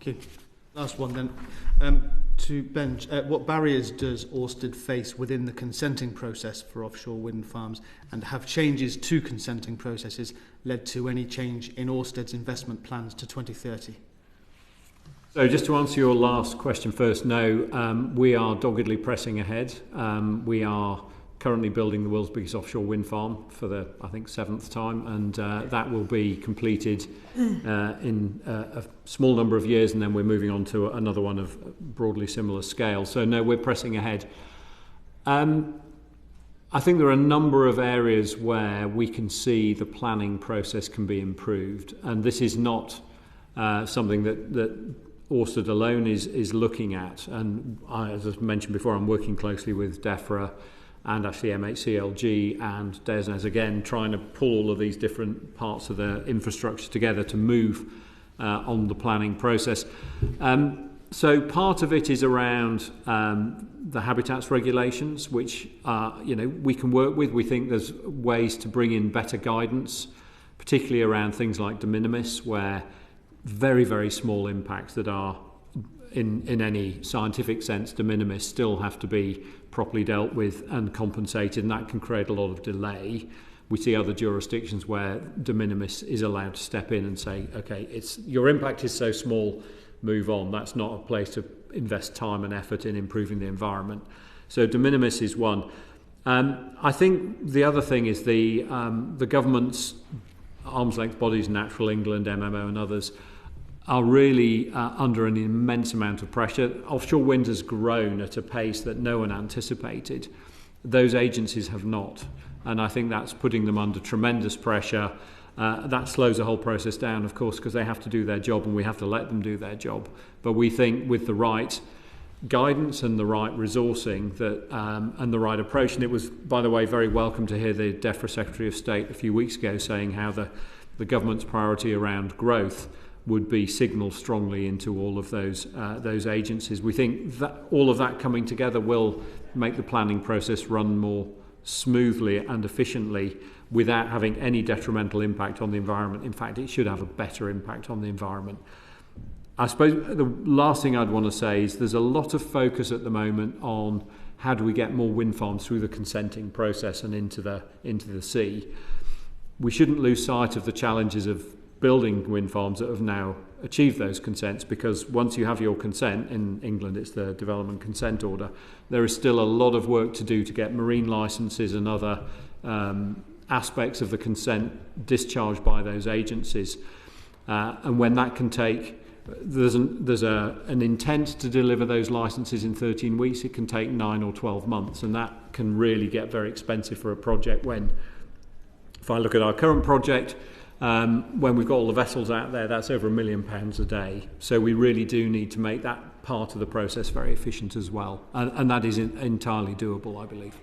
Okay. Last one then. To Ben, what barriers does Ørsted face within the consenting process for offshore wind farms, and have changes to consenting processes led to any change in Ørsted's investment plans to 2030? So just to answer your last question first, no, we are doggedly pressing ahead. We are currently building the world's biggest offshore wind farm for the, I think, 7th time, and that will be completed in a small number of years, and then we're moving on to another one of broadly similar scale. So no, we're pressing ahead. I think there are a number of areas where we can see the planning process can be improved, and this is not something that Ørsted alone is looking at. And as I mentioned before, I'm working closely with DEFRA and actually MHCLG and DESNZ again, trying to pull all of these different parts of the infrastructure together to move on the planning process. So part of it is around the habitats regulations, which we can work with. We think there's ways to bring in better guidance, particularly around things like de minimis, where very, very small impacts that are in any scientific sense de minimis still have to be properly dealt with and compensated, and that can create a lot of delay. We see other jurisdictions where de minimis is allowed to step in and say, okay, your impact is so small, move on. That's not a place to invest time and effort in improving the environment. So de minimis is one. I think the other thing is the government's arm's length bodies, Natural England, MMO and others, are really under an immense amount of pressure. Offshore wind has grown at a pace that no one anticipated. Those agencies have not. And I think that's putting them under tremendous pressure. That slows the whole process down, of course, because they have to do their job and we have to let them do their job. But we think with the right guidance and the right resourcing and the right approach, and it was, by the way, very welcome to hear the DEFRA Secretary of State a few weeks ago saying how the government's priority around growth would be signalled strongly into all of those agencies. We think that all of that coming together will make the planning process run more smoothly and efficiently without having any detrimental impact on the environment. In fact, it should have a better impact on the environment. I suppose the last thing I'd want to say is there's a lot of focus at the moment on how do we get more wind farms through the consenting process and into the sea. We shouldn't lose sight of the challenges of building wind farms that have now achieved those consents, because once you have your consent, in England it's the development consent order, there is still a lot of work to do to get marine licenses and other aspects of the consent discharged by those agencies. And when that can take, there's an intent to deliver those licenses in 13 weeks, it can take 9 or 12 months, and that can really get very expensive for a project when, if I look at our current project, when we've got all the vessels out there, that's over £1 million a day. So we really do need to make that part of the process very efficient as well. And that is entirely doable, I believe.